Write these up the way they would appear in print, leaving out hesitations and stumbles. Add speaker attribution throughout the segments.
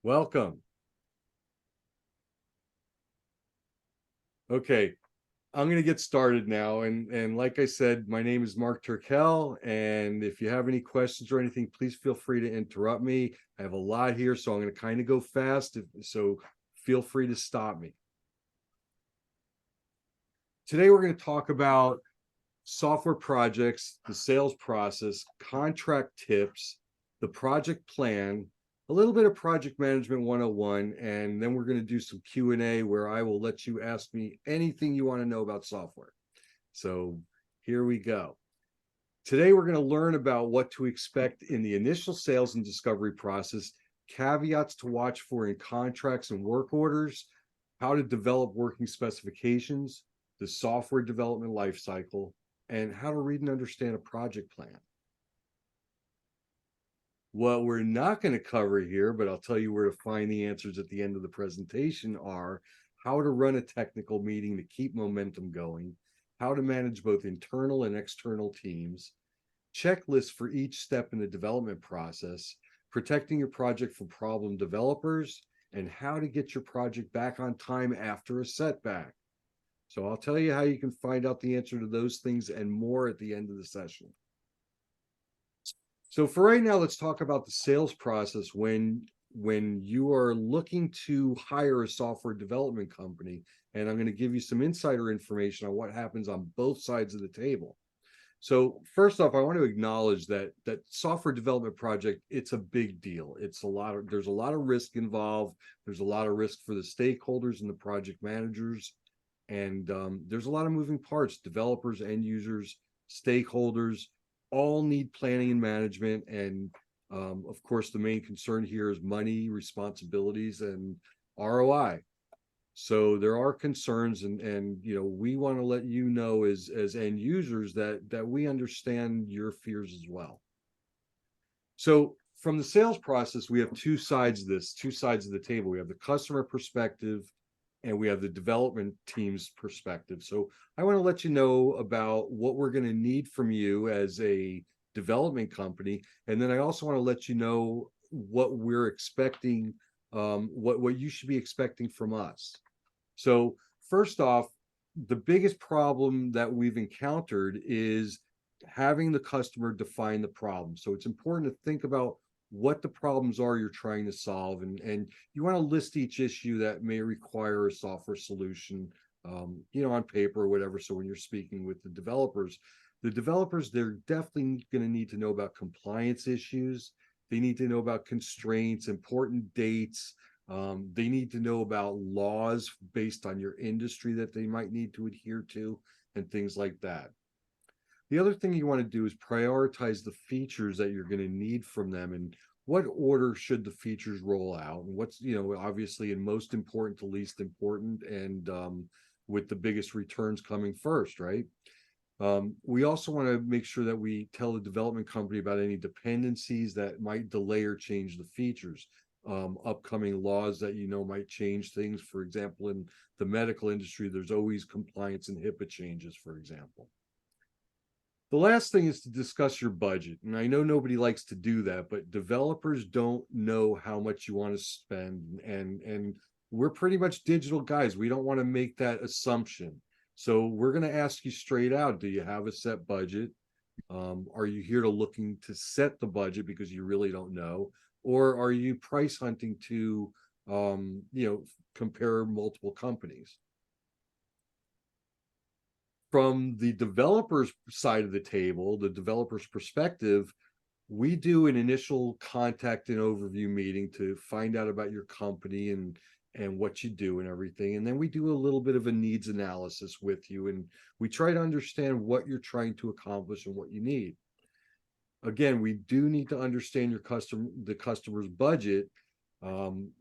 Speaker 1: Welcome. Okay, I'm going to get started now. And like I said, my name is Mark Turkel. And if you have any questions or anything, please feel free to interrupt me. I have a lot here, so I'm going to kind of go fast. So feel free to stop me. Today, we're going to talk about software projects, the sales process, contract tips, the project plan, a little bit of project management 101, and then we're going to do some Q&A where I will let you ask me anything you want to know about software. So here we go. Today, we're going to learn about what to expect in the initial sales and discovery process, caveats to watch for in contracts and work orders, how to develop working specifications, the software development lifecycle, and how to read and understand a project plan. What we're not going to cover here, but I'll tell you where to find the answers at the end of the presentation, are how to run a technical meeting to keep momentum going, how to manage both internal and external teams, checklists for each step in the development process, protecting your project from problem developers, and how to get your project back on time after a setback. So I'll tell you how you can find out the answer to those things and more at the end of the session. So for right now, let's talk about the sales process when you are looking to hire a software development company. And I'm going to give you some insider information on what happens on both sides of the table. So first off, I want to acknowledge that software development project, it's a big deal. There's a lot of risk involved. There's a lot of risk for the stakeholders and the project managers. And there's a lot of moving parts. Developers, end users, stakeholders all need planning and management. And of course, the main concern here is money, responsibilities, and ROI. So there are concerns, and we want to let you know as end users that we understand your fears as well. So from the sales process, we have two sides of the table. We have the customer perspective and we have the development team's perspective. So I want to let you know about what we're going to need from you as a development company. And then I also want to let you know what we're expecting, what you should be expecting from us. So first off, the biggest problem that we've encountered is having the customer define the problem. So it's important to think about what the problems are you're trying to solve, and you want to list each issue that may require a software solution, on paper or whatever. So when you're speaking with the developers, they're definitely going to need to know about compliance issues. They need to know about constraints, important dates. They need to know about laws based on your industry that they might need to adhere to, and things like that. The other thing you want to do is prioritize the features that you're going to need from them, and what order should the features roll out, and what's, obviously in most important to least important, and with the biggest returns coming first, right? We also want to make sure that we tell the development company about any dependencies that might delay or change the features. Upcoming laws that might change things. For example, in the medical industry, there's always compliance and HIPAA changes, for example. The last thing is to discuss your budget. And I know nobody likes to do that, but developers don't know how much you want to spend. And we're pretty much digital guys. We don't want to make that assumption. So we're going to ask you straight out, do you have a set budget? Are you here to looking to set the budget because you really don't know? Or are you price hunting to compare multiple companies? From the developer's side of the table, the developer's perspective, we do an initial contact and overview meeting to find out about your company and what you do and everything. And then we do a little bit of a needs analysis with you, and we try to understand what you're trying to accomplish and what you need. Again, we do need to understand the customer's budget, and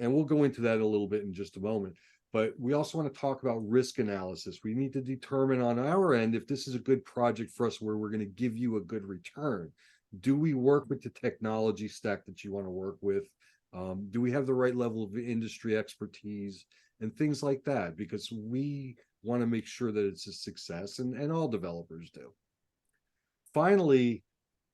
Speaker 1: we'll go into that a little bit in just a moment. But we also want to talk about risk analysis. We need to determine on our end if this is a good project for us where we're going to give you a good return. Do we work with the technology stack that you want to work with? Do we have the right level of industry expertise and things like that? Because we want to make sure that it's a success, and all developers do. Finally,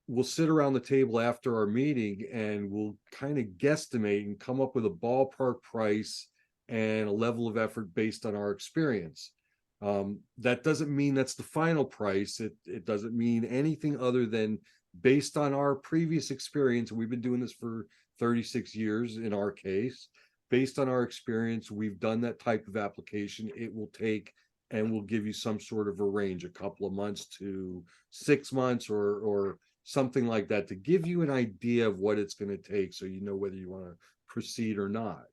Speaker 1: we'll sit around the table after our meeting and we'll kind of guesstimate and come up with a ballpark price and a level of effort based on our experience. That doesn't mean that's the final price. It doesn't mean anything other than based on our previous experience. We've been doing this for 36 years in our case. Based on our experience, we've done that type of application. It will take, and we'll give you some sort of a range, a couple of months to 6 months or something like that, to give you an idea of what it's going to take so you know whether you want to proceed or not.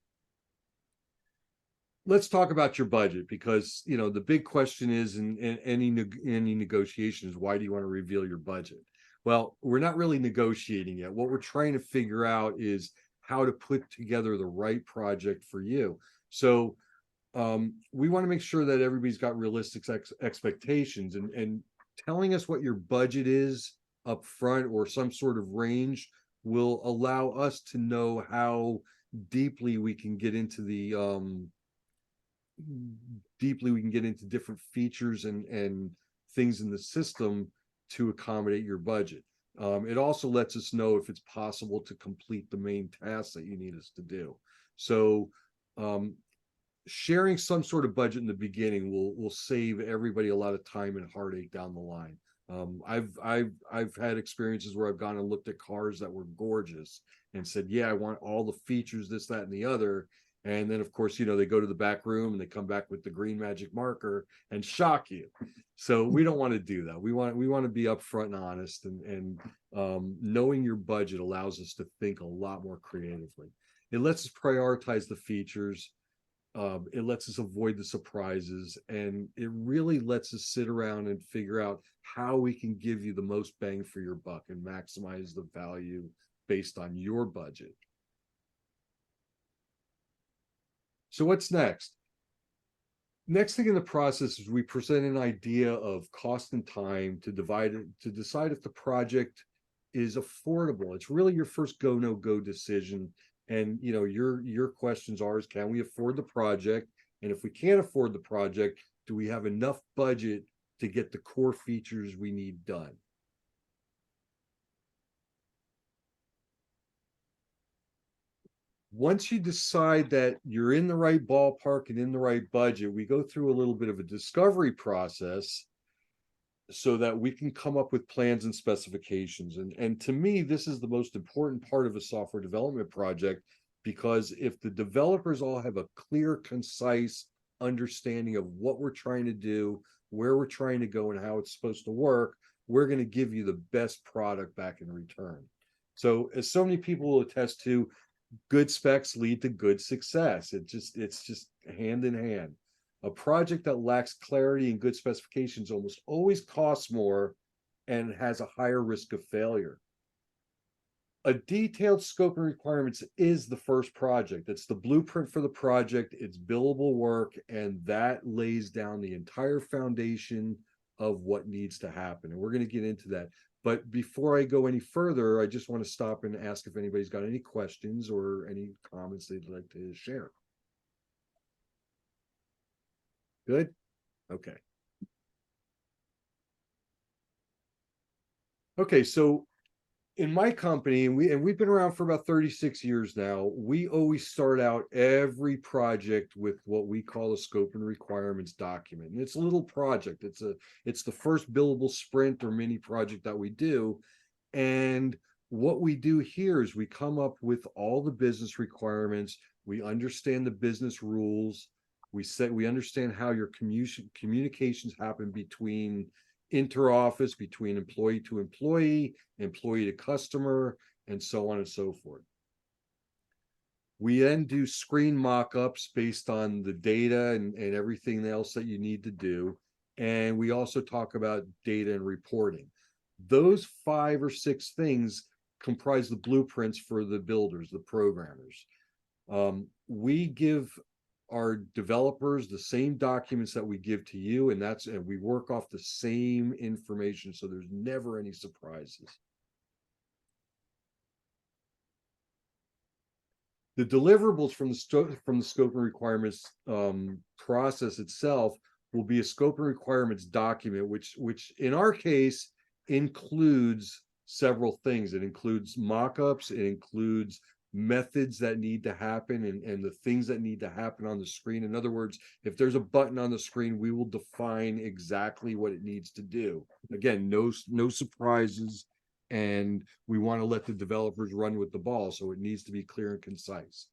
Speaker 1: Let's talk about your budget, because the big question is in any negotiations, why do you want to reveal your budget? Well, we're not really negotiating yet. What we're trying to figure out is how to put together the right project for you. So we want to make sure that everybody's got realistic expectations, and telling us what your budget is up front or some sort of range will allow us to know how deeply we can get into different features and things in the system to accommodate your budget. It also lets us know if it's possible to complete the main tasks that you need us to do. So sharing some sort of budget in the beginning will save everybody a lot of time and heartache down the line. I've had experiences where I've gone and looked at cars that were gorgeous and said, yeah, I want all the features, this, that, and the other. And then, of course, they go to the back room and they come back with the green magic marker and shock you. So we don't want to do that. We want to be upfront and honest, and knowing your budget allows us to think a lot more creatively. It lets us prioritize the features. It lets us avoid the surprises, and it really lets us sit around and figure out how we can give you the most bang for your buck and maximize the value based on your budget. So what's next? Next thing in the process is we present an idea of cost and time to decide if the project is affordable. It's really your first go, no go decision. And your questions are, can we afford the project? And if we can't afford the project, do we have enough budget to get the core features we need done? Once you decide that you're in the right ballpark and in the right budget, we go through a little bit of a discovery process so that we can come up with plans and specifications. And to me, this is the most important part of a software development project, because if the developers all have a clear, concise understanding of what we're trying to do, where we're trying to go, and how it's supposed to work, we're going to give you the best product back in return. So, as so many people will attest to, good specs lead to good success. It's just hand in hand. A project that lacks clarity and good specifications almost always costs more and has a higher risk of failure. A detailed scope and requirements is the first project. It's the blueprint for the project. It's billable work, and that lays down the entire foundation of what needs to happen. And we're going to get into that. But before I go any further, I just want to stop and ask if anybody's got any questions or any comments they'd like to share. Good? Okay. Okay, so in my company, and we've been around for about 36 years now, we always start out every project with what we call a scope and requirements document. And it's a little project. It's the first billable sprint or mini project that we do. And what we do here is we come up with all the business requirements. We understand the business rules. We understand how your communications happen between interoffice, between employee to employee, employee to customer, and so on and so forth. We then do screen mock-ups based on the data and everything else that you need to do. And we also talk about data and reporting. Those 5 or 6 things comprise the blueprints for the builders, the programmers. We give our developers the same documents that we give to you, and we work off the same information, so there's never any surprises. The deliverables from the scope and requirements process itself will be a scope and requirements document, which in our case includes several things. It includes mock-ups, it includes methods that need to happen, and the things that need to happen on the screen. In other words, if there's a button on the screen, we will define exactly what it needs to do. Again, no surprises, and we want to let the developers run with the ball, so it needs to be clear and concise.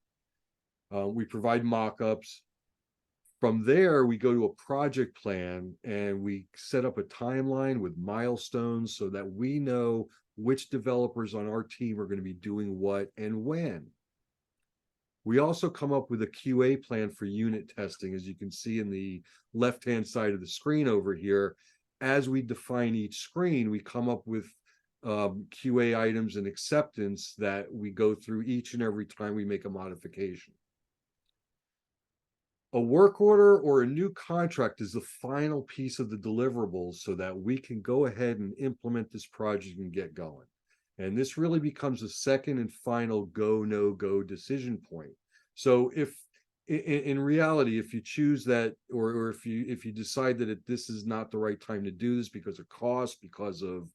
Speaker 1: We provide mock-ups. From there, we go to a project plan and we set up a timeline with milestones so that we know which developers on our team are going to be doing what and when. We also come up with a QA plan for unit testing, as you can see in the left-hand side of the screen over here. As we define each screen, we come up with QA items and acceptance that we go through each and every time we make a modification. A work order or a new contract is the final piece of the deliverables so that we can go ahead and implement this project and get going. And this really becomes a second and final go, no go decision point. So if in reality, if you choose that, or if you decide that this is not the right time to do this because of cost, because of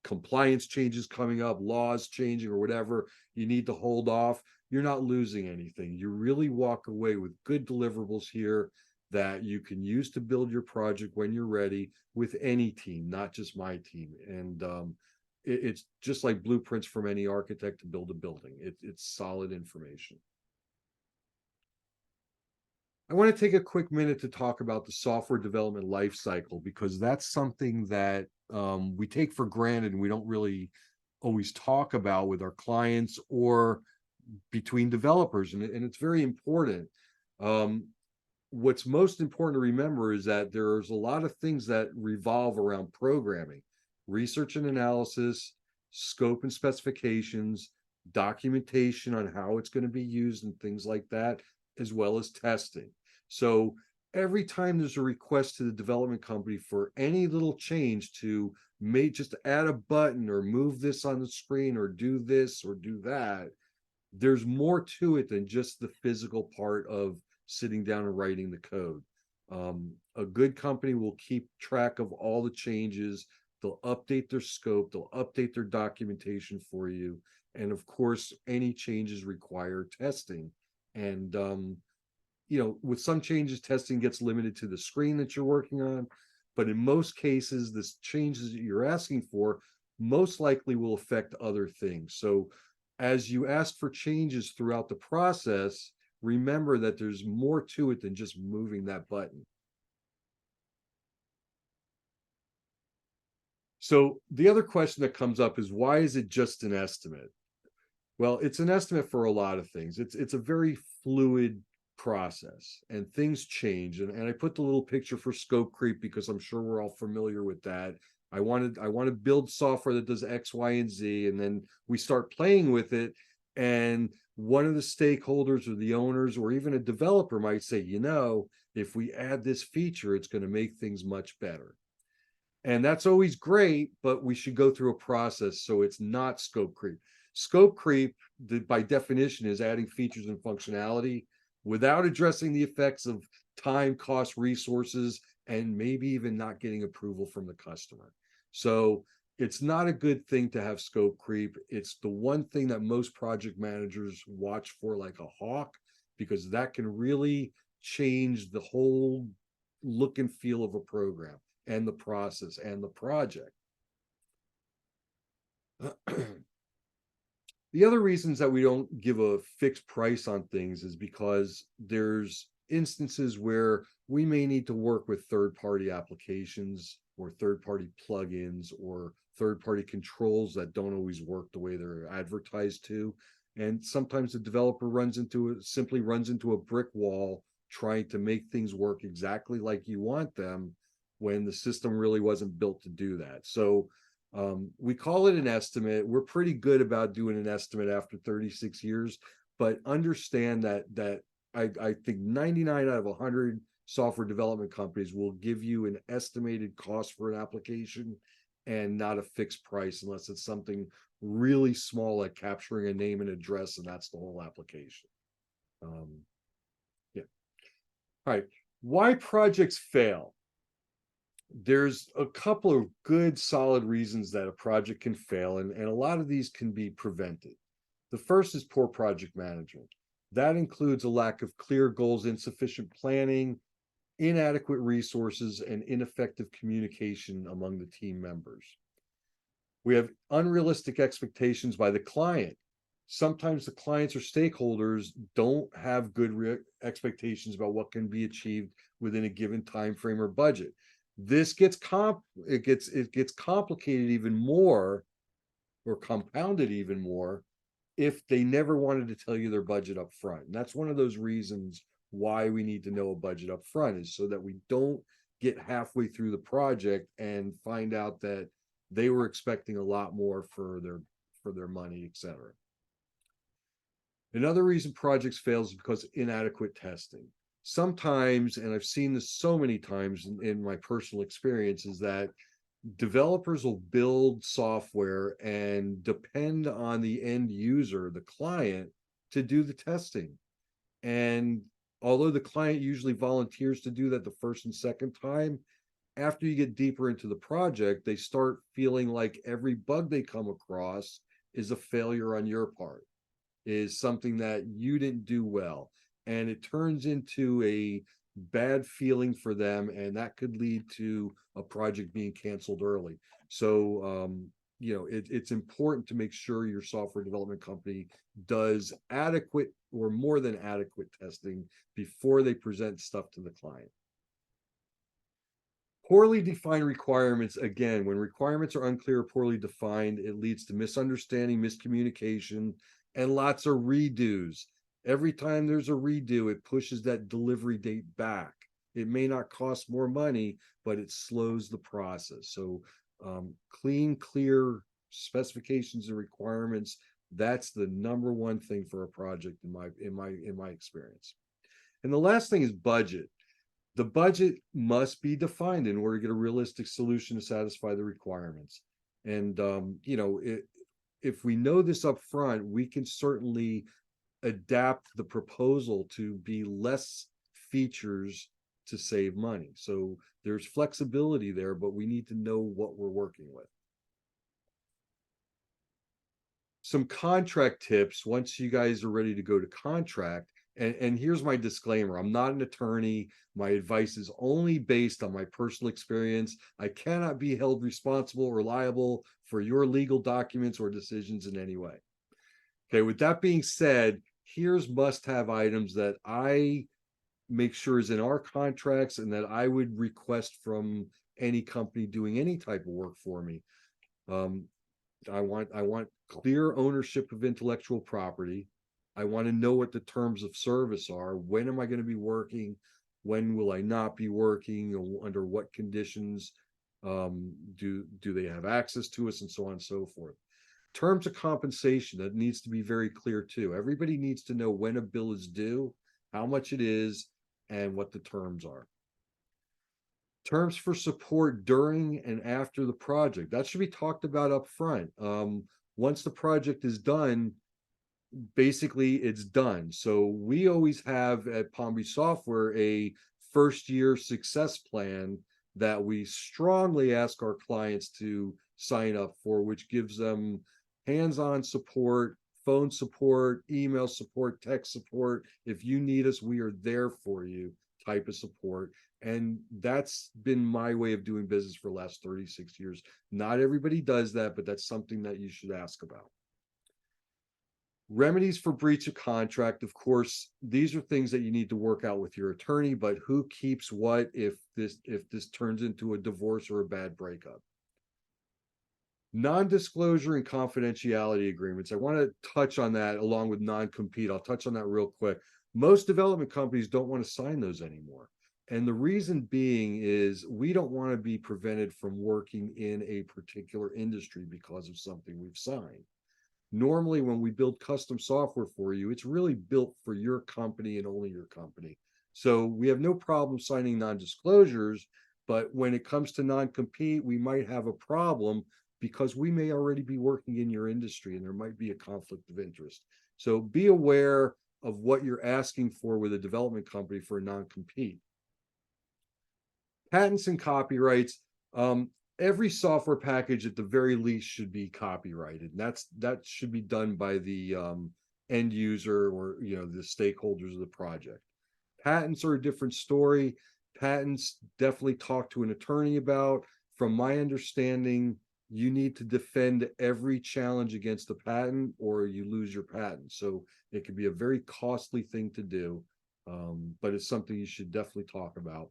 Speaker 1: compliance changes coming up, laws changing, or whatever, you need to hold off, you're not losing anything. You really walk away with good deliverables here that you can use to build your project when you're ready with any team, not just my team. And it's just like blueprints from any architect to build a building. It's solid information. I want to take a quick minute to talk about the software development lifecycle, because that's something that we take for granted and we don't really always talk about with our clients or between developers, and it's very important. What's most important to remember is that there's a lot of things that revolve around programming: research and analysis, scope and specifications, documentation on how it's going to be used and things like that, as well as testing. So every time there's a request to the development company for any little change to just add a button or move this on the screen or do this or do that, there's more to it than just the physical part of sitting down and writing the code. A good company will keep track of all the changes. They'll update their scope, they'll update their documentation for you. And of course, any changes require testing. And with some changes, testing gets limited to the screen that you're working on. But in most cases, the changes that you're asking for most likely will affect other things. So as you ask for changes throughout the process, remember that there's more to it than just moving that button. So the other question that comes up is, why is it just an estimate? Well, it's an estimate for a lot of things. It's a very fluid process, and things change. And I put the little picture for scope creep because I'm sure we're all familiar with that. I want to build software that does X, Y, and Z, and then we start playing with it. And one of the stakeholders or the owners or even a developer might say, if we add this feature, it's going to make things much better. And that's always great, but we should go through a process so it's not scope creep. Scope creep, by definition, is adding features and functionality without addressing the effects of time, cost, resources, and maybe even not getting approval from the customer. So it's not a good thing to have scope creep. It's the one thing that most project managers watch for like a hawk, because that can really change the whole look and feel of a program and the process and the project. The other reasons that we don't give a fixed price on things is because there's instances where we may need to work with third-party applications or third-party plugins or third-party controls that don't always work the way they're advertised to. And sometimes the developer simply runs into a brick wall trying to make things work exactly like you want them when the system really wasn't built to do that. So we call it an estimate. We're pretty good about doing an estimate after 36 years, but understand that I think 99 out of 100 software development companies will give you an estimated cost for an application and not a fixed price, unless it's something really small like capturing a name and address, and that's the whole application. Yeah. All right. Why projects fail? There's a couple of good solid reasons that a project can fail, and a lot of these can be prevented. The first is poor project management. That includes a lack of clear goals, insufficient planning, inadequate resources, and ineffective communication among the team members. We have unrealistic expectations by the client. Sometimes the clients or stakeholders don't have good expectations about what can be achieved within a given time frame or budget. This gets it gets complicated even more, or compounded even more, if they never wanted to tell you their budget up front. And that's one of those reasons why we need to know a budget up front, is so that we don't get halfway through the project and find out that they were expecting a lot more for their money, etc. Another reason projects fail is because inadequate testing. Sometimes, and I've seen this so many times in my personal experience, is that developers will build software and depend on the end user, the client, to do the testing. And although the client usually volunteers to do that the first and second time, after you get deeper into the project, they start feeling like every bug they come across is a failure on your part, is something that you didn't do well. And it turns into a bad feeling for them, and that could lead to a project being canceled early. So, it's important to make sure your software development company does adequate or more than adequate testing before they present stuff to the client. Poorly defined requirements. Again, when requirements are unclear or poorly defined, it leads to misunderstanding, miscommunication, and lots of redos. Every time there's a redo, it pushes that delivery date back. It may not cost more money, but it slows the process. So, clean, clear specifications and requirements, that's the number one thing for a project in my experience. And the last thing is budget. The budget must be defined in order to get a realistic solution to satisfy the requirements. And if we know this up front, we can certainly adapt the proposal to be less features to save money. So there's flexibility there, but we need to know what we're working with. Some contract tips once you guys are ready to go to contract. And here's my disclaimer: I'm not an attorney. My advice is only based on my personal experience. I cannot be held responsible or liable for your legal documents or decisions in any way. Okay, with that being said, here's must-have items that I make sure is in our contracts and that I would request from any company doing any type of work for me. Um, I want clear ownership of intellectual property. I want to know what the terms of service are. When am I going to be working? When will I not be working? Under what conditions do they have access to us, and so on and so forth. Terms of compensation, that needs to be very clear too. Everybody needs to know when a bill is due, how much it is, and what the terms are. Terms for support during and after the project, that should be talked about up front. Once the project is done, basically it's done. So we always have at Palm Beach Software a first year success plan that we strongly ask our clients to sign up for, which gives them hands-on support, phone support, email support, text support. If you need us, we are there for you type of support. And that's been my way of doing business for the last 36 years. Not everybody does that, but that's something that you should ask about. Remedies for breach of contract. Of course, these are things that you need to work out with your attorney, but who keeps what if this turns into a divorce or a bad breakup? Non-disclosure and confidentiality agreements. I want to touch on that along with non-compete. I'll touch on that real quick. Most development companies don't want to sign those anymore. And the reason being is we don't want to be prevented from working in a particular industry because of something we've signed. Normally, when we build custom software for you, it's really built for your company and only your company. So we have no problem signing non-disclosures, but when it comes to non-compete, we might have a problem because we may already be working in your industry and there might be a conflict of interest. So be aware of what you're asking for with a development company for a non-compete. Patents and copyrights. Every software package at the very least should be copyrighted. And that should be done by the end user, or the stakeholders of the project. Patents are a different story. Patents, definitely talk to an attorney about. From my understanding, you need to defend every challenge against the patent or you lose your patent. So it could be a very costly thing to do, but it's something you should definitely talk about.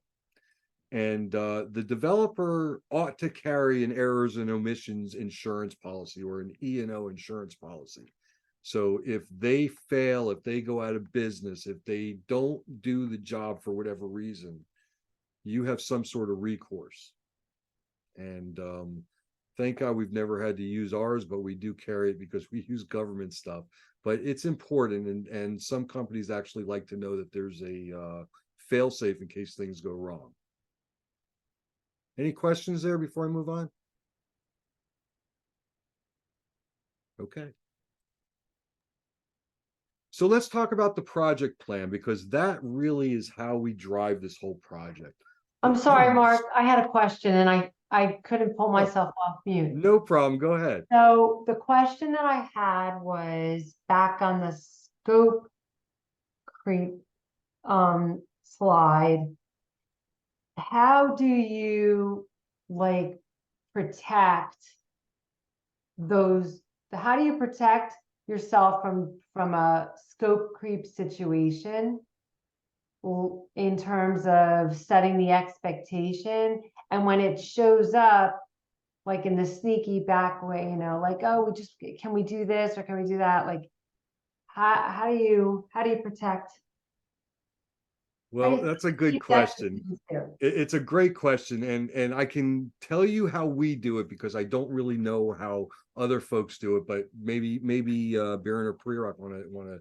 Speaker 1: And the developer ought to carry an errors and omissions insurance policy, or an E&O insurance policy. So if they fail, if they go out of business, if they don't do the job for whatever reason, you have some sort of recourse. And thank God we've never had to use ours, but we do carry it because we use government stuff. But it's important, and some companies actually like to know that there's a fail safe in case things go wrong. Any questions there before I move on? Okay. So let's talk about the project plan, because that really is how we drive this whole project.
Speaker 2: I'm sorry, Mark, I had a question and I couldn't pull myself off mute.
Speaker 1: No problem. Go ahead.
Speaker 2: So the question that I had was back on the scope creep slide. How do you like protect those? How do you protect yourself from a scope creep situation in terms of setting the expectation, and when it shows up like in the sneaky back way, like, oh, can we do this or can we do that? Like, how do you protect?
Speaker 1: Well, that's a good question. It's a great question, and I can tell you how we do it because I don't really know how other folks do it, but maybe Baron or Prerock want to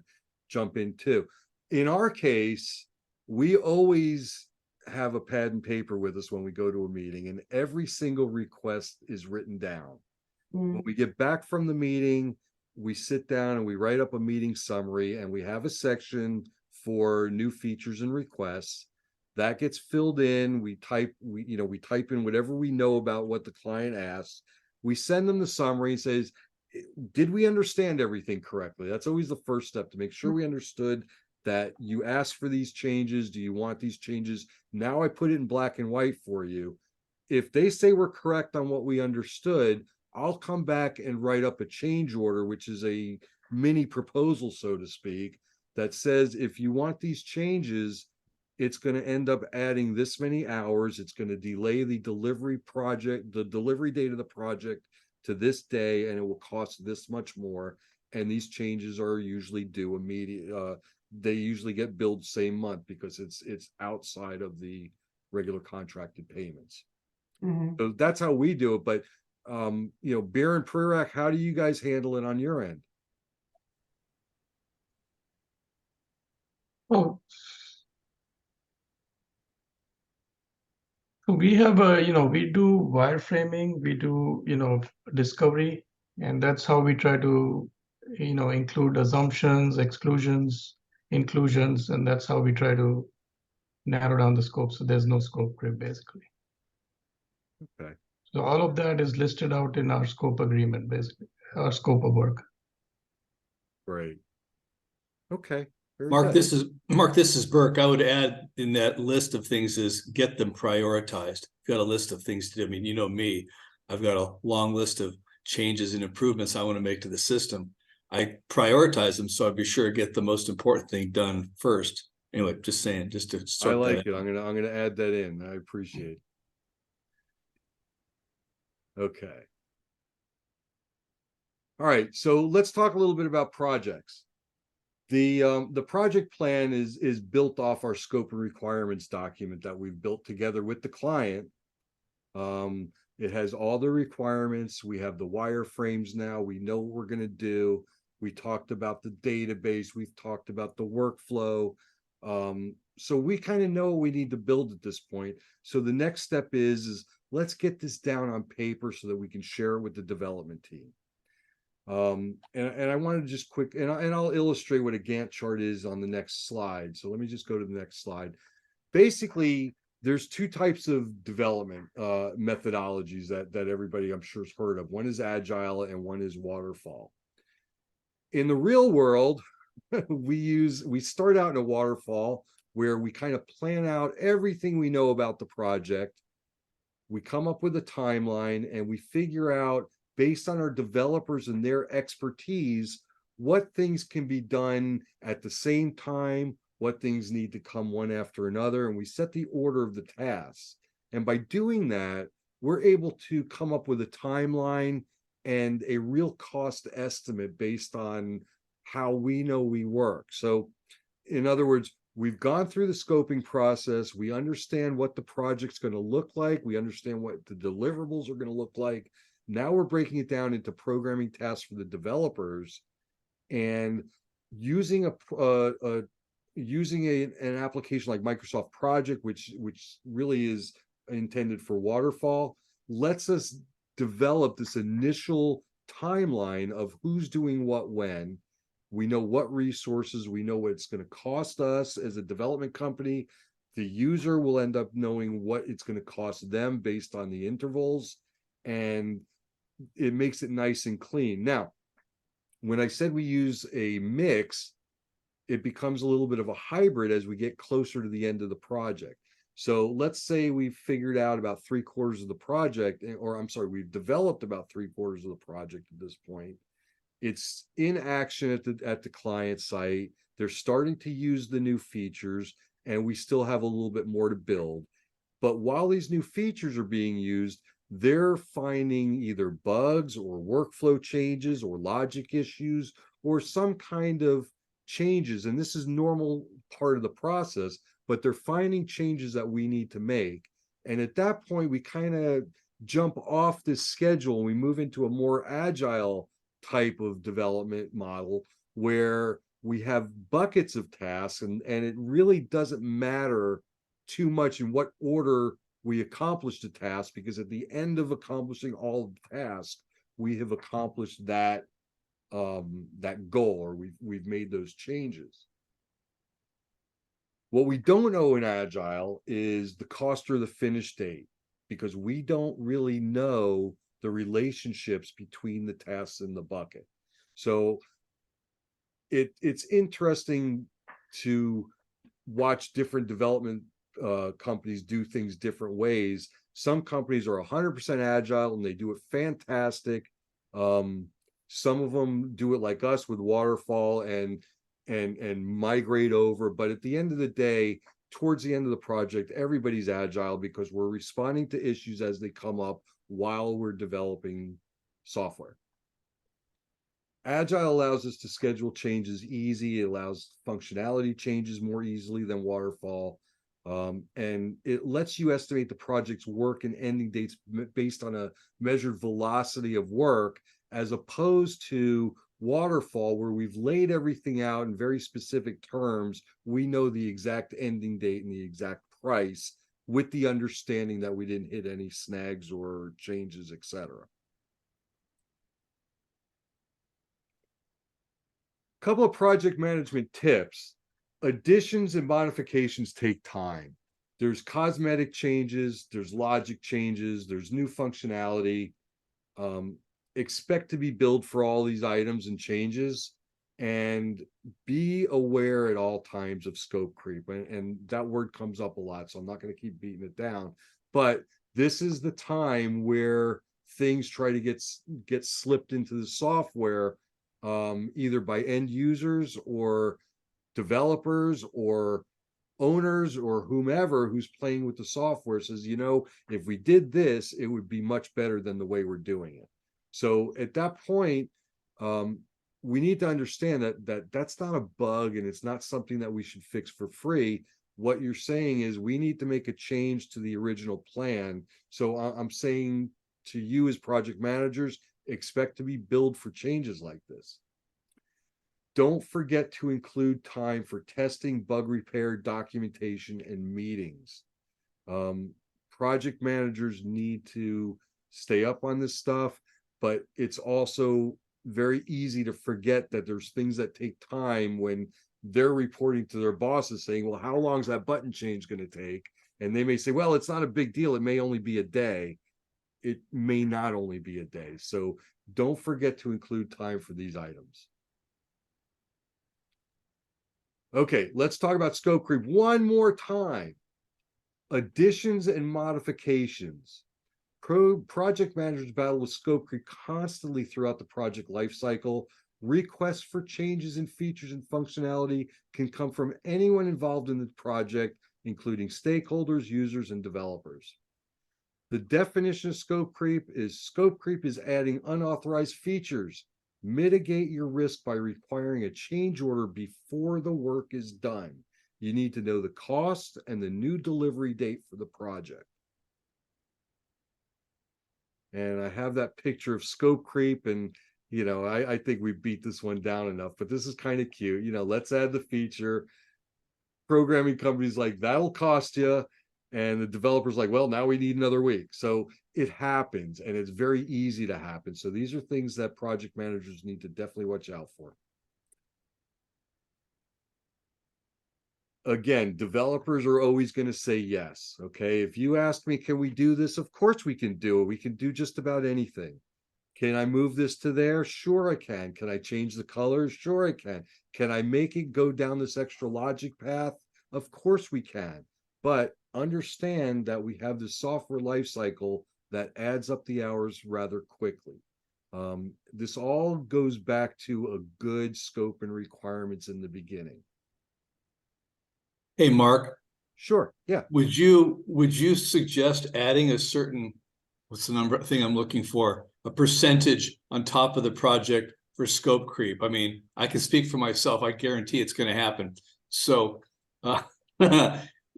Speaker 1: jump in too. In our case, we always have a pad and paper with us when we go to a meeting, and every single request is written down. When we get back from the meeting, we sit down and we write up a meeting summary, and we have a section for new features and requests. That gets filled in. We type in whatever we know about what the client asks. We send them the summary and says, did we understand everything correctly? That's always the first step, to make sure we understood that you asked for these changes. Do you want these changes? Now I put it in black and white for you. If they say we're correct on what we understood, I'll come back and write up a change order, which is a mini proposal, so to speak, that says if you want these changes, it's going to end up adding this many hours. It's going to delay the delivery date of the project to this day, and it will cost this much more. And these changes are usually due immediate. They usually get billed same month because it's outside of the regular contracted payments. So that's how we do it. But Beer and Prerock, how do you guys handle it on your end?
Speaker 3: Oh, we have we do wireframing, we do, discovery, and that's how we try to, include assumptions, exclusions, inclusions, and that's how we try to narrow down the scope. So there's no scope creep, basically.
Speaker 1: Okay.
Speaker 3: So all of that is listed out in our scope agreement, basically, our scope of work.
Speaker 1: Great. Okay.
Speaker 4: Mark, this is Burke. I would add in that list of things is get them prioritized. Got a list of things to do. I mean, you know me, I've got a long list of changes and improvements I want to make to the system. I prioritize them, so I'd be sure to get the most important thing done first. Anyway, just saying, just to
Speaker 1: I like it. I'm gonna add that in. I appreciate it. Okay. All right. So let's talk a little bit about projects. The project plan is built off our scope and requirements document that we've built together with the client. It has all the requirements. We have the wireframes now. We know what we're going to do. We talked about the database. We've talked about the workflow. So we kind of know what we need to build at this point. So the next step is let's get this down on paper so that we can share it with the development team. And I wanted to just quick, and I'll illustrate what a Gantt chart is on the next slide. So let me just go to the next slide. Basically, there's two types of development methodologies that everybody I'm sure has heard of. One is agile and one is waterfall. In the real world, we start out in a waterfall where we kind of plan out everything we know about the project. We come up with a timeline and we figure out, based on our developers and their expertise, what things can be done at the same time, what things need to come one after another, and we set the order of the tasks. And by doing that, we're able to come up with a timeline and a real cost estimate based on how we know we work. So, in other words, we've gone through the scoping process. We understand what the project's going to look like. We understand what the deliverables are going to look like. Now we're breaking it down into programming tasks for the developers, and using an application like Microsoft Project, which really is intended for waterfall, lets us develop this initial timeline of who's doing what when. We know what resources, we know what it's going to cost us as a development company. The user will end up knowing what it's going to cost them based on the intervals, and it makes it nice and clean. Now, when I said we use a mix, it becomes a little bit of a hybrid as we get closer to the end of the project. So let's say we've figured out about 3/4 of the project, or I'm sorry, we've developed about 3/4 of the project at this point. It's in action at the client site. They're starting to use the new features, and we still have a little bit more to build. But while these new features are being used, they're finding either bugs or workflow changes or logic issues or some kind of changes. And this is normal part of the process, but they're finding changes that we need to make. And at that point, we kind of jump off this schedule and we move into a more agile type of development model where we have buckets of tasks, and it really doesn't matter too much in what order we accomplish the task, because at the end of accomplishing all of the tasks, we have accomplished that goal, or we've made those changes. What we don't know in agile is the cost or the finish date, because we don't really know the relationships between the tasks in the bucket. So it's interesting to watch different development companies do things different ways. Some companies are 100% agile and they do it fantastic. Some of them do it like us with waterfall and migrate over. But at the end of the day, towards the end of the project, everybody's agile because we're responding to issues as they come up while we're developing software. Agile allows us to schedule changes easy. It allows functionality changes more easily than waterfall. And it lets you estimate the project's work and ending dates based on a measured velocity of work, as opposed to waterfall, where we've laid everything out in very specific terms. We know the exact ending date and the exact price, with the understanding that we didn't hit any snags or changes, etc. Couple of project management tips. Additions and modifications take time. There's cosmetic changes, there's logic changes, there's new functionality. Expect to be billed for all these items and changes, and be aware at all times of scope creep. And that word comes up a lot, so I'm not going to keep beating it down. But this is the time where things try to get slipped into the software, either by end users or developers or owners or whomever who's playing with the software. Says, if we did this, it would be much better than the way we're doing it. So at that point, we need to understand that that's not a bug, and it's not something that we should fix for free. What you're saying is we need to make a change to the original plan. So I'm saying to you as project managers, expect to be billed for changes like this. Don't forget to include time for testing, bug repair, documentation, and meetings. Project managers need to stay up on this stuff, but it's also very easy to forget that there's things that take time when they're reporting to their bosses saying, well, how long is that button change going to take? And they may say, well, it's not a big deal. It may only be a day. It may not only be a day. So don't forget to include time for these items. Okay, let's talk about scope creep one more time. Additions and modifications. Project managers battle with scope creep constantly throughout the project lifecycle. Requests for changes in features and functionality can come from anyone involved in the project, including stakeholders, users, and developers. The definition of scope creep is adding unauthorized features. Mitigate your risk by requiring a change order before the work is done. You need to know the cost and the new delivery date for the project. And I have that picture of scope creep, and I think we beat this one down enough, but this is kind of cute. Let's add the feature. Programming companies like, that'll cost you. And the developer's like, well, now we need another week. So it happens, and it's very easy to happen. So these are things that project managers need to definitely watch out for. Again, developers are always going to say yes. Okay. If you ask me, can we do this? Of course we can do it. We can do just about anything. Can I move this to there? Sure I can. Can I change the colors? Sure I can. Can I make it go down this extra logic path? Of course we can. But understand that we have this software lifecycle that adds up the hours rather quickly. This all goes back to a good scope and requirements in the beginning.
Speaker 4: Hey, Mark,
Speaker 1: Sure. Yeah.
Speaker 4: would you suggest adding a certain, what's the number thing I'm looking for, a percentage on top of the project for scope creep? I mean, I can speak for myself. I guarantee it's going to happen. So, so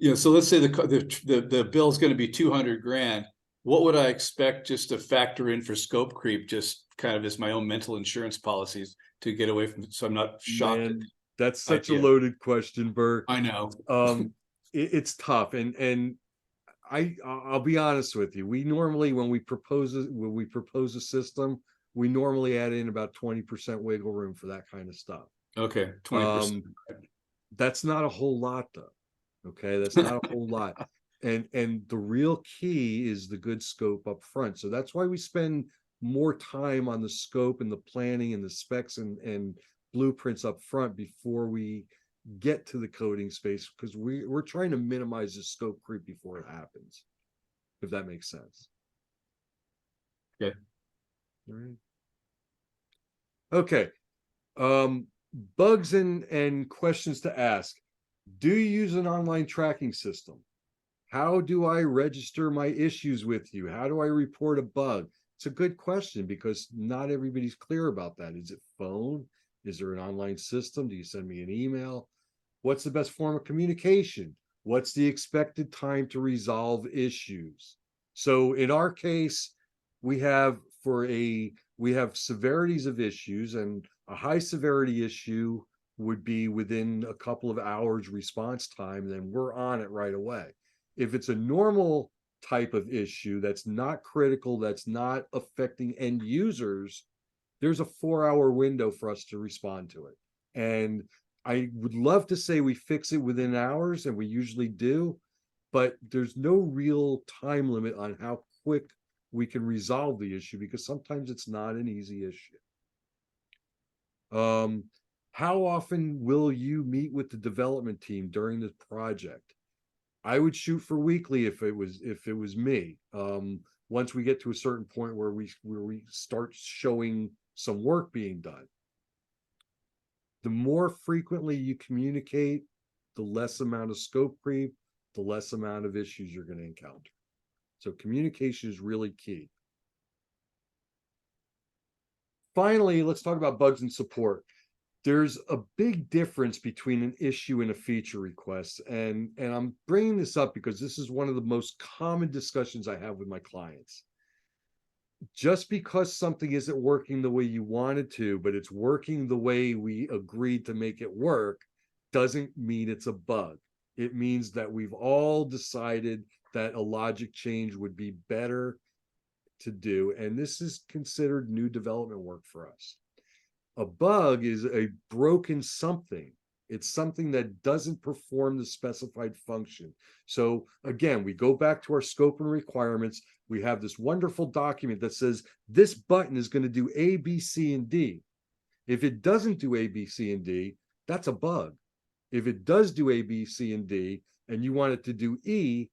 Speaker 4: let's say the bill is going to be 200 grand. What would I expect just to factor in for scope creep, just kind of as my own mental insurance policies to get away from it, so I'm not shocked?
Speaker 1: Man, that's such
Speaker 4: idea.
Speaker 1: a loaded question, Bert.
Speaker 4: I know.
Speaker 1: It's tough, and I'll be honest with you. We normally, when we propose a system, we normally add in about 20% wiggle room for that kind of stuff.
Speaker 4: Okay, 20%.
Speaker 1: That's not a whole lot, though. Okay, that's not a whole lot. And the real key is the good scope up front. So that's why we spend more time on the scope and the planning and the specs and blueprints up front before we get to the coding space, because we're trying to minimize the scope creep before it happens, if that makes sense.
Speaker 4: Okay.
Speaker 1: All right. Okay. Bugs and questions to ask. Do you use an online tracking system? How do I register my issues with you? How do I report a bug? It's a good question, because not everybody's clear about that. Is it phone? Is there an online system? Do you send me an email? What's the best form of communication? What's the expected time to resolve issues? So in our case, we have severities of issues, and a high severity issue would be within a couple of hours response time, then we're on it right away. If it's a normal type of issue that's not critical, that's not affecting end users, there's a 4-hour window for us to respond to it. And I would love to say we fix it within hours, and we usually do, but there's no real time limit on how quick we can resolve the issue, because sometimes it's not an easy issue. How often will you meet with the development team during the project? I would shoot for weekly if it was me. Once we get to a certain point where we start showing some work being done. The more frequently you communicate, the less amount of scope creep, the less amount of issues you're going to encounter. So communication is really key. Finally, let's talk about bugs and support. There's a big difference between an issue and a feature request. And I'm bringing this up because this is one of the most common discussions I have with my clients. Just because something isn't working the way you wanted to, but it's working the way we agreed to make it work, doesn't mean it's a bug. It means that we've all decided that a logic change would be better to do. And this is considered new development work for us. A bug is a broken something. It's something that doesn't perform the specified function. So again, we go back to our scope and requirements. We have this wonderful document that says this button is going to do A, B, C, and D. If it doesn't do A, B, C, and D, that's a bug. If it does do A, B, C, and D, and you want it to do E,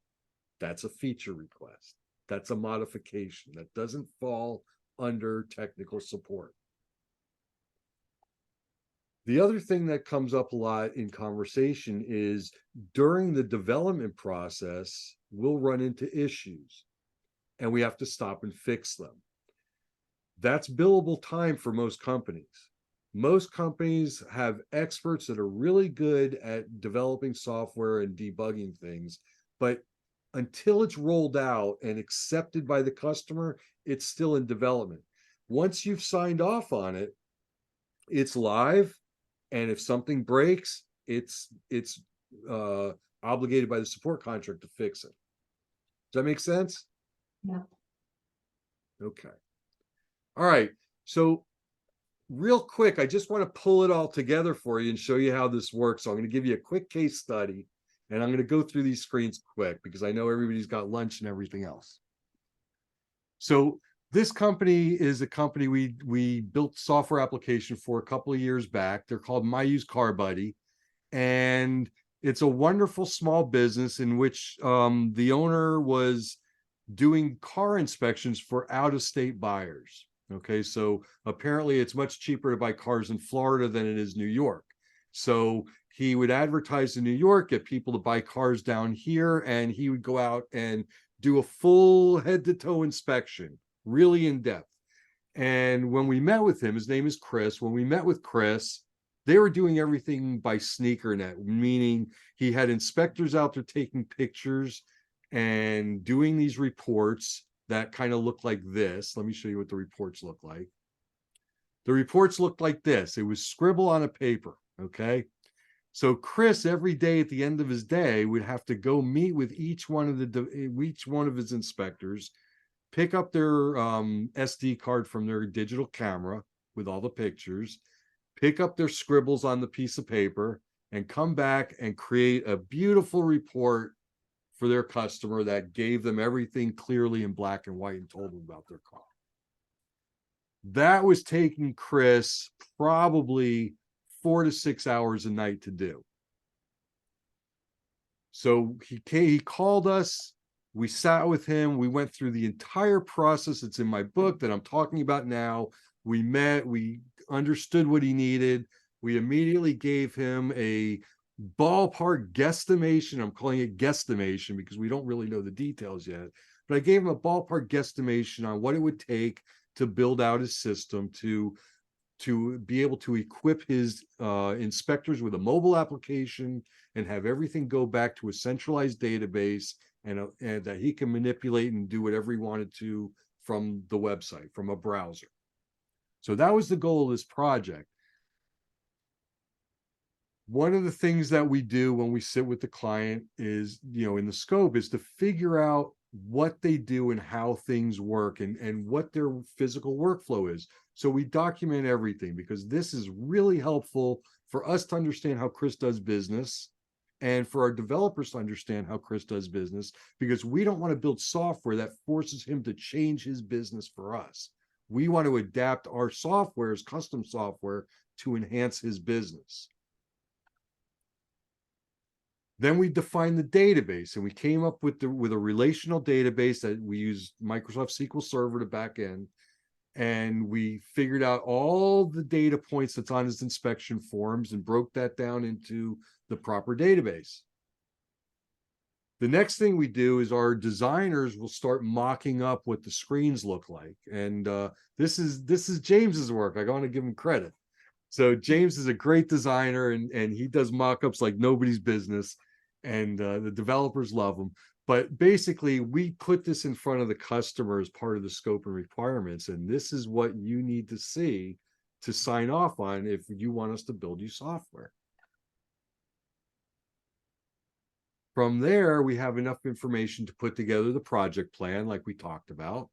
Speaker 1: that's a feature request. That's a modification. That doesn't fall under technical support. The other thing that comes up a lot in conversation is during the development process, we'll run into issues and we have to stop and fix them. That's billable time for most companies. Most companies have experts that are really good at developing software and debugging things, but until it's rolled out and accepted by the customer, it's still in development. Once you've signed off on it, it's live. And if something breaks, it's obligated by the support contract to fix it. Does that make sense?
Speaker 2: Yeah.
Speaker 1: Okay. All right. So real quick, I just want to pull it all together for you and show you how this works. So I'm going to give you a quick case study, and I'm going to go through these screens quick because I know everybody's got lunch and everything else. So this company is a company we built software application for a couple of years back. They're called My Used Car Buddy, and it's a wonderful small business in which the owner was doing car inspections for out-of-state buyers. Okay, so apparently it's much cheaper to buy cars in Florida than it is New York. So he would advertise in New York, get people to buy cars down here, and he would go out and do a full head-to-toe inspection, really in depth. And when we met with him, his name is Chris. When we met with Chris, they were doing everything by SneakerNet, meaning he had inspectors out there taking pictures and doing these reports that kind of look like this. Let me show you what the reports look like. The reports looked like this. It was scribble on a paper, okay? So Chris, every day at the end of his day, would have to go meet with each one of his inspectors, pick up their SD card from their digital camera with all the pictures, pick up their scribbles on the piece of paper, and come back and create a beautiful report for their customer that gave them everything clearly in black and white and told them about their car. That was taking Chris probably 4 to 6 hours a night to do. So he called us, we sat with him, we went through the entire process. It's in my book that I'm talking about now. We met, we understood what he needed. We immediately gave him a ballpark guesstimation. I'm calling it guesstimation because we don't really know the details yet. But I gave him a ballpark guesstimation on what it would take to build out his system to be able to equip his inspectors with a mobile application and have everything go back to a centralized database and that he can manipulate and do whatever he wanted to from the website, from a browser. So that was the goal of this project. One of the things that we do when we sit with the client is, in the scope, is to figure out what they do and how things work and what their physical workflow is. So we document everything because this is really helpful for us to understand how Chris does business and for our developers to understand how Chris does business, because we don't want to build software that forces him to change his business for us. We want to adapt our software as custom software to enhance his business. Then we defined the database, and we came up with a relational database that we use Microsoft SQL Server to back in, and we figured out all the data points that's on his inspection forms and broke that down into the proper database. The next thing we do is our designers will start mocking up what the screens look like, and this is James's work. I want to give him credit. So James is a great designer, and he does mock-ups like nobody's business, and the developers love them. But basically, we put this in front of the customer as part of the scope and requirements, and this is what you need to see to sign off on if you want us to build you software. From there, we have enough information to put together the project plan like we talked about.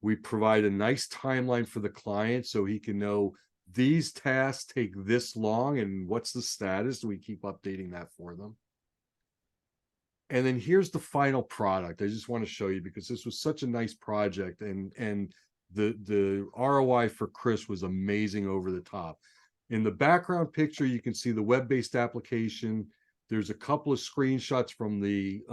Speaker 1: We provide a nice timeline for the client so he can know These tasks take this long, and what's the status? We keep updating that for them. And then here's the final product. I just want to show you because this was such a nice project, and the ROI for Chris was amazing, over the top. In the background picture, you can see the web-based application. There's a couple of screenshots from the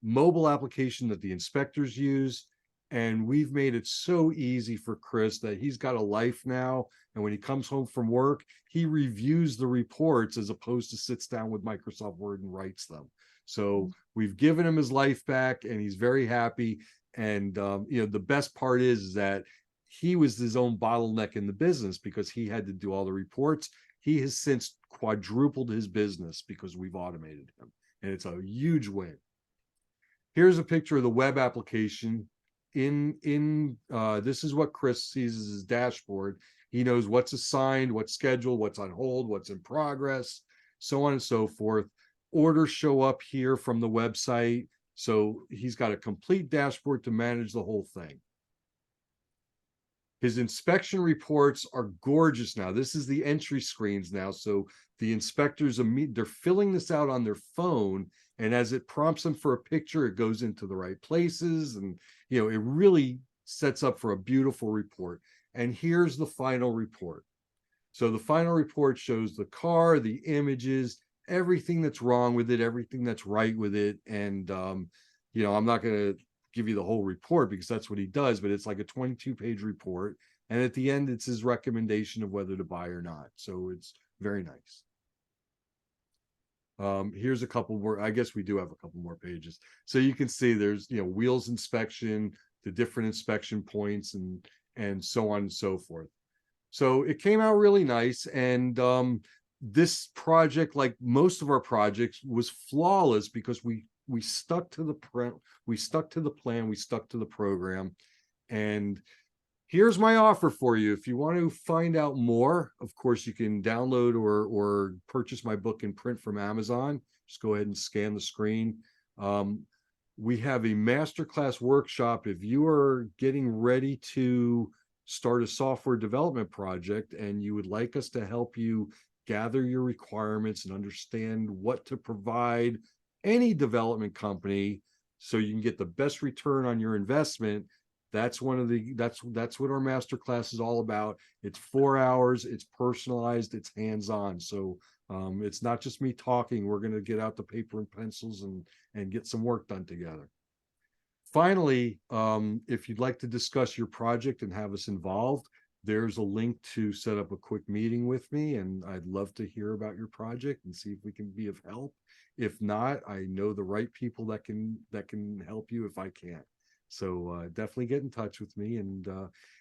Speaker 1: mobile application that the inspectors use. And we've made it so easy for Chris that he's got a life now. And when he comes home from work, he reviews the reports as opposed to sits down with Microsoft Word and writes them. So we've given him his life back, and he's very happy. And the best part is that he was his own bottleneck in the business because he had to do all the reports. He has since quadrupled his business because we've automated him, and it's a huge win. Here's a picture of the web application. This is what Chris sees as his dashboard. He knows what's assigned, what's scheduled, what's on hold, what's in progress, so on and so forth. Orders show up here from the website. So he's got a complete dashboard to manage the whole thing. His inspection reports are gorgeous now. This is the entry screens now. So the inspectors, they're filling this out on their phone. And as it prompts them for a picture, it goes into the right places. And, it really sets up for a beautiful report. And here's the final report. So the final report shows the car, the images, everything that's wrong with it, everything that's right with it. And, I'm not going to give you the whole report because that's what he does, but it's like a 22-page report. And at the end, it's his recommendation of whether to buy or not. So it's very nice. Here's a couple more. I guess we do have a couple more pages. So you can see there's, wheels inspection, the different inspection points, and so on and so forth. So it came out really nice. And this project, like most of our projects, was flawless because we stuck to the plan, we stuck to the program. And here's my offer for you. If you want to find out more, of course, you can download or purchase my book in print from Amazon. Just go ahead and scan the screen. We have a masterclass workshop. If you are getting ready to start a software development project and you would like us to help you gather your requirements and understand what to provide any development company so you can get the best return on your investment, that's what our masterclass is all about. It's 4 hours, it's personalized, it's hands-on. So it's not just me talking. We're going to get out the paper and pencils and get some work done together. Finally, if you'd like to discuss your project and have us involved, there's a link to set up a quick meeting with me, and I'd love to hear about your project and see if we can be of help. If not, I know the right people that can help you if I can't. So definitely get in touch with me. And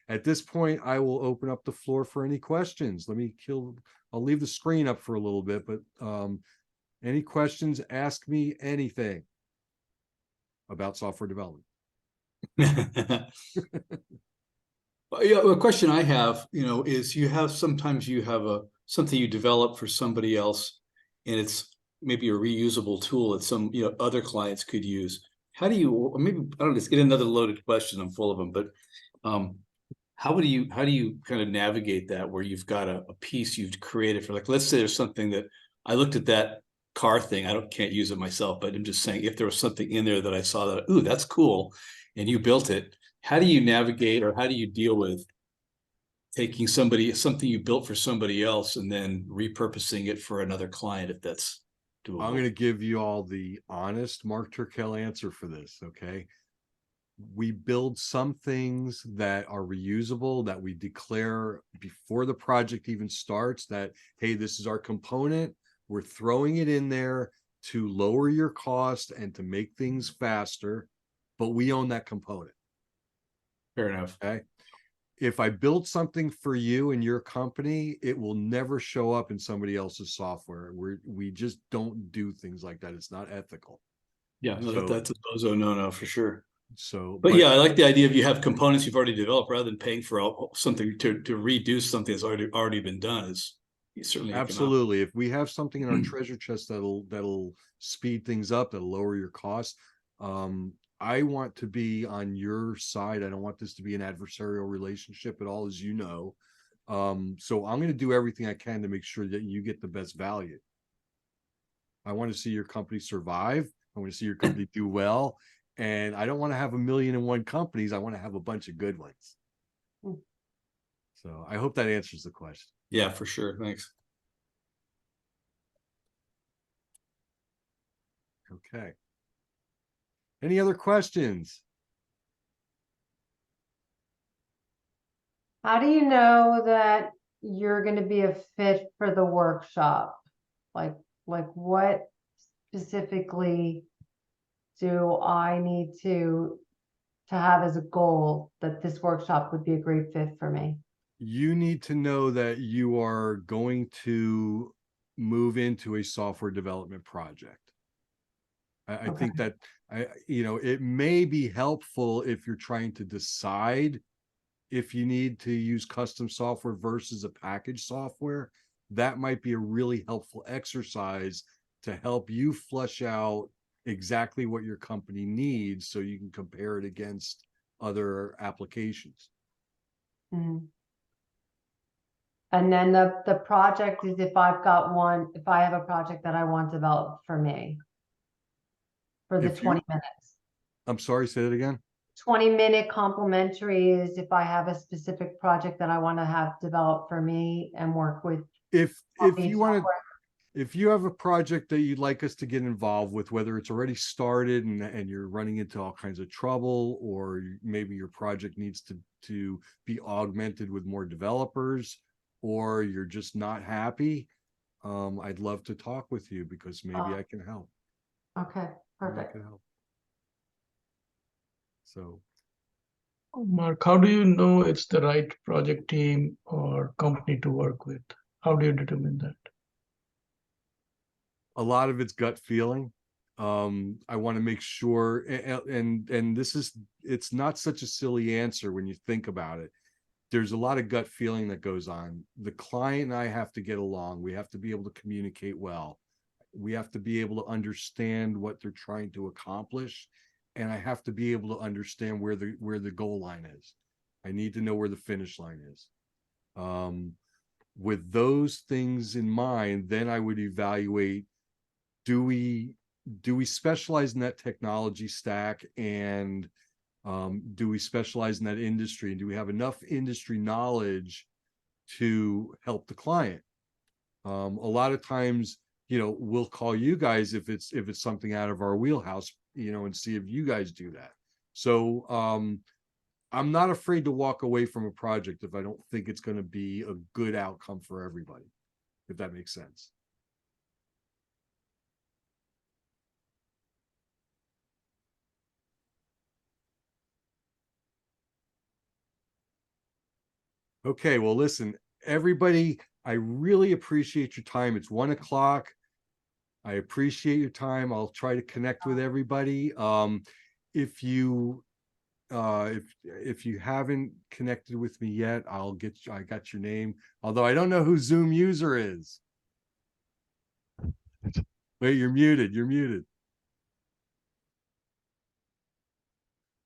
Speaker 1: at this point, I will open up the floor for any questions. I'll leave the screen up for a little bit, but any questions, ask me anything about software development.
Speaker 4: Yeah, a question I have, is sometimes you have something you develop for somebody else, and it's maybe a reusable tool that some other clients could use. How do you, or maybe I don't know, just get another loaded question. I'm full of them, but how do you kind of navigate that where you've got a piece you've created for, like, let's say there's something that I looked at that car thing. Can't use it myself, but I'm just saying if there was something in there that I saw that, ooh, that's cool, and you built it. How do you navigate, or how do you deal with taking something you built for somebody else and then repurposing it for another client, if that's doable?
Speaker 1: I'm going to give you all the honest Mark Turkel answer for this. Okay. We build some things that are reusable, that we declare before the project even starts that, hey, this is our component. We're throwing it in there to lower your cost and to make things faster, but we own that component.
Speaker 4: Fair enough.
Speaker 1: Okay. If I build something for you and your company, it will never show up in somebody else's software. We just don't do things like that. It's not ethical.
Speaker 4: Yeah, no, that's a bozo no for sure.
Speaker 1: So,
Speaker 4: but yeah, I like the idea of you have components you've already developed rather than paying for something to redo something that's already been done. Is certainly
Speaker 1: absolutely. If we have something in our treasure chest that'll speed things up, that'll lower your costs, I want to be on your side. I don't want this to be an adversarial relationship at all, as you know. So I'm going to do everything I can to make sure that you get the best value. I want to see your company survive. I want to see your company do well. And I don't want to have 1,000,001 companies. I want to have a bunch of good ones.
Speaker 2: Mm.
Speaker 1: So I hope that answers the question.
Speaker 4: Yeah, for sure. Thanks.
Speaker 1: Okay. Any other questions?
Speaker 2: How do you know that you're gonna be a fit for the workshop? Like what specifically do I need to have as a goal that this workshop would be a great fit for me?
Speaker 1: You need to know that you are going to move into a software development project. I
Speaker 2: Okay.
Speaker 1: think that it may be helpful if you're trying to decide if you need to use custom software versus a package software. That might be a really helpful exercise to help you flush out exactly what your company needs so you can compare it against other applications.
Speaker 2: Mhm. And then the project is if I have a project that I want developed for me for the
Speaker 1: If you-
Speaker 2: 20 minutes.
Speaker 1: I'm sorry, say that again.
Speaker 2: 20-minute complimentary is if I have a specific project that I want to have developed for me and work with.
Speaker 1: If
Speaker 2: company
Speaker 1: you want to,
Speaker 2: software.
Speaker 1: if you have a project that you'd like us to get involved with, whether it's already started and you're running into all kinds of trouble, or maybe your project needs to be augmented with more developers, or you're just not happy, I'd love to talk with you because maybe I can help.
Speaker 2: Okay,
Speaker 1: Maybe I
Speaker 2: perfect.
Speaker 1: can help. So
Speaker 3: Mark, how do you know it's the right project team or company to work with? How do you determine that?
Speaker 1: a lot of it's gut feeling. I want to make sure, and this is, it's not such a silly answer when you think about it. There's a lot of gut feeling that goes on. The client and I have to get along. We have to be able to communicate well. We have to be able to understand what they're trying to accomplish, and I have to be able to understand where the goal line is. I need to know where the finish line is. With those things in mind, then I would evaluate, do we specialize in that technology stack, and do we specialize in that industry, and do we have enough industry knowledge to help the client? A lot of times, we'll call you guys if it's something out of our wheelhouse, and see if you guys do that. So I'm not afraid to walk away from a project if I don't think it's going to be a good outcome for everybody, if that makes sense. Okay, well, listen, everybody, I really appreciate your time. It's 1:00. I appreciate your time. I'll try to connect with everybody. If you if you haven't connected with me yet, I got your name, although I don't know who Zoom user is. Wait, you're muted.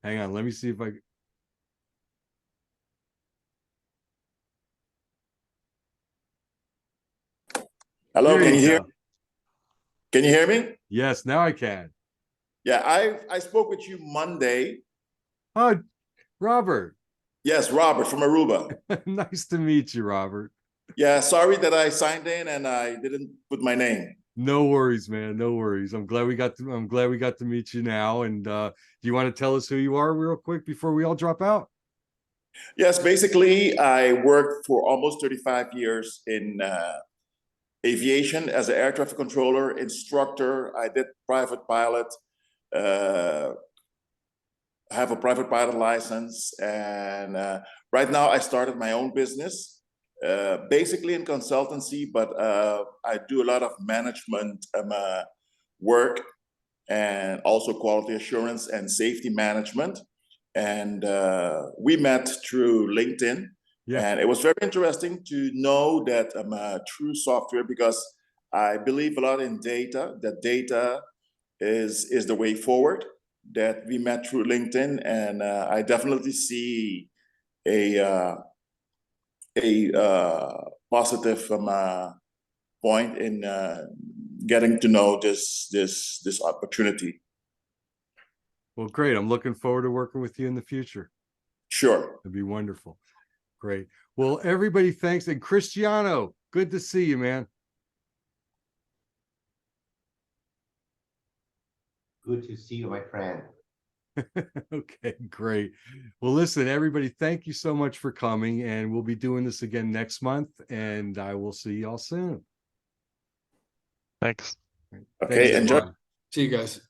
Speaker 1: Hang on, let me see if I.
Speaker 5: Hello,
Speaker 1: There
Speaker 5: can you hear?
Speaker 1: go.
Speaker 5: Can you hear me?
Speaker 1: Yes, now I can.
Speaker 5: Yeah, I spoke with you Monday.
Speaker 1: Oh, Robert.
Speaker 5: Yes, Robert from Aruba.
Speaker 1: Nice to meet you, Robert.
Speaker 5: Yeah, sorry that I signed in and I didn't put my name.
Speaker 1: No worries, man. No worries. I'm glad we got to meet you now. And do you want to tell us who you are real quick before we all drop out?
Speaker 5: Yes, basically, I worked for almost 35 years in aviation as an air traffic controller, instructor. I did private pilot, have a private pilot license, and right now I started my own business, basically in consultancy, but I do a lot of management work and also quality assurance and safety management. And we met through LinkedIn.
Speaker 1: Yeah.
Speaker 5: And it was very interesting to know that I'm a true software, because I believe a lot in data, that data is the way forward, that we met through LinkedIn. And I definitely see a a positive point in getting to know this opportunity.
Speaker 1: Well, great. I'm looking forward to working with you in the future.
Speaker 5: Sure.
Speaker 1: It'd be wonderful. Great. Well, everybody, thanks. And Cristiano, good to see you, man.
Speaker 6: Good to see you, my friend.
Speaker 1: Okay, great. Well, listen, everybody, thank you so much for coming, and we'll be doing this again next month, and I will see y'all soon.
Speaker 7: Thanks.
Speaker 5: Okay,
Speaker 1: Thanks,
Speaker 5: enjoy.
Speaker 1: everyone.
Speaker 4: See you guys.